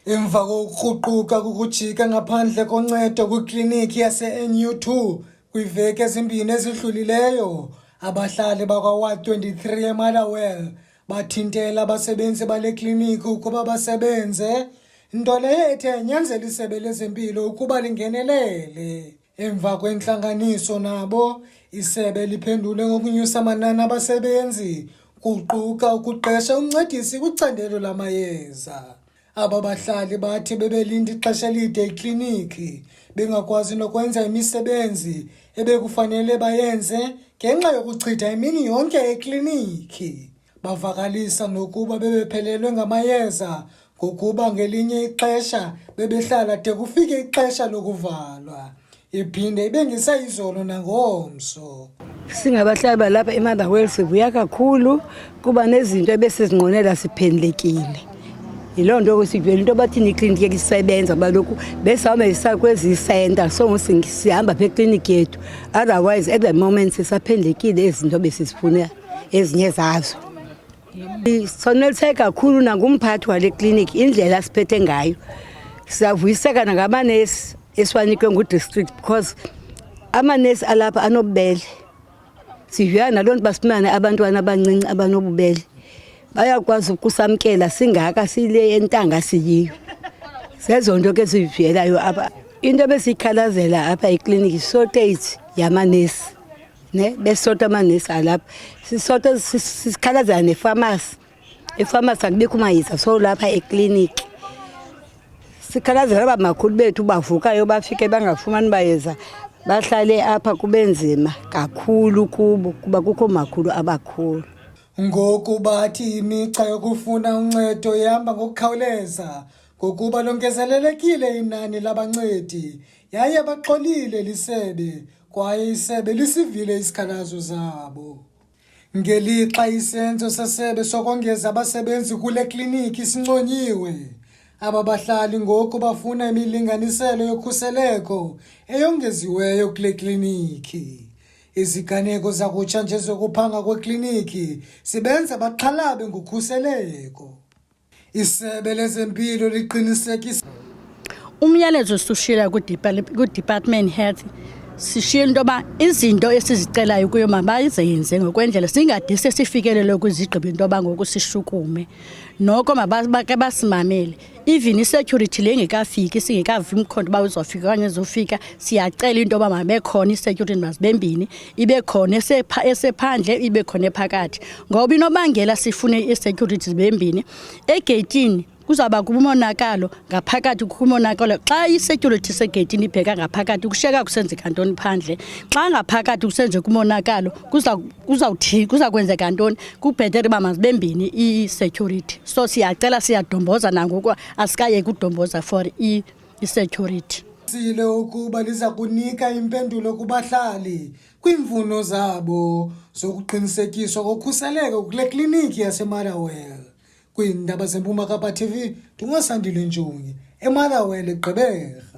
Emva kokukruquka kukujika ngaphandle koncedo kwikliniki yase-NU2 kwiiveki ezimbini ezidlulileyo, abahlali bakwa-Ward 23 eMotherwell bathintela abasebenzi bale kliniki ukuba basebenze, nto leyo ethe yanyanzela isebe lezempilo ukuba lingenelele. Emva kwentlanganiso nabo, isebe liphendule ngokunyusa amanani abasebenzi, kuquka ukuqesha umncedisi kwicandelo lamayeza. Aba bahlali bathi bebelinda ixesha elide ekliniki, bengakwazi nokwenza imisebenzi ebekufanele bayenze ngenxa yokuchitha imini yonke ekliniki. Bavakalisa nokuba bebephelelwe ngamayeza ngokuba ngelinye ixesha bebehlala de kufike ixesha lokuvalwa. Iphinde ibe ngesayizolo nangomso. Singabahlali balapha eMotherwell sivuya kakhulu kuba nezinto ebesizinqwenela siphendlekile. Yiloo nto sivele into bathini ikliniki isebenza baloku besihamba sisa kwezi center so sihamba apha ekliniki yethu. Otherwise at the moment sisaphendlekile izinto besizifuna ezinye zazo. Soneliseke kakhulu nangumphathi wale kliniki indlela siphethe ngayo. Siyavuyiseka nangamanesi esiwanikwe ngudistrict because amanesi alapha anobubele. Sivuya naloo nto basifumane abantwana abancinci abanobubele. Bayakwazi ukusamkela singaka sile entanga siyiyo. Zezo nto ke sivuyelayo apha. Into besikhalazela apha ekliniki shortage yamanesi. Besota amanesi alapha. Sikhalazela nefamasi. Efamasi akubikho mayeza so lapha ekliniki. Sikhalazela abamakhulu bethu bavukayo bafike bangafumani bayeza. Bahlale apha kube nzima kakhulu kubo kuba kukho makhulu abakhulu. Ngoku bathi imigca yokufuna uncedo ihamba ngokukhawuleza ngokuba longezelelekile inani labancedi yaye baxolile lisebe kwaye isebe lisivile isikhalazo zabo. Ngelixa isenzo sesebe sokongeza abasebenzi kule kliniki sinconyiwe, aba bahlali ngoku bafuna imilinganiselo yokhuseleko eyongeziweyo kule kliniki. Iziganeko zakutsha nje zokuphanga kwekliniki sibenza baxhalabe ngokhuseleko. Isebe lezempilo liqinisekisa umyalezo sushila ku-Department Health sishilo into yoba izinto esizicelayo kuyo mabazenze ngokwendlela singade sesifikelele kwizigqibo into yoba ngoku sishukume noko mabake basimamele. Even i-security le ngekafiki singekavi umkhonto uba uzofika okanye ezofika siyacela into yoba mabekhona i-security mazibembini ibe khona esephandle ibe khona ephakathi ngoba inobangela sifune i-security zibembini egeyitini kuzawuba kumonakalo ngaphakathi kukho umonakalo xa i-security segeyitini ibheka ngaphakathi kushiyeka kusenzeka ntoni phandle xa ngaphakathi kusenzeka umonakalo kuza kwenzeka ntoni kubhetere uba mazibembini i-security so siyacela siyadomboza nangoku asikayeki udomboza for i-security. Sile ukuba liza kunika impendulo kubahlali kwiimfuno zabo zokuqinisekiswa kokhuseleko kule kliniki yaseMotherwell. Kwiindaba zeMpuma Kapa TV, ndinguSandile Ntshonyi, eMotherwell eGqeberha.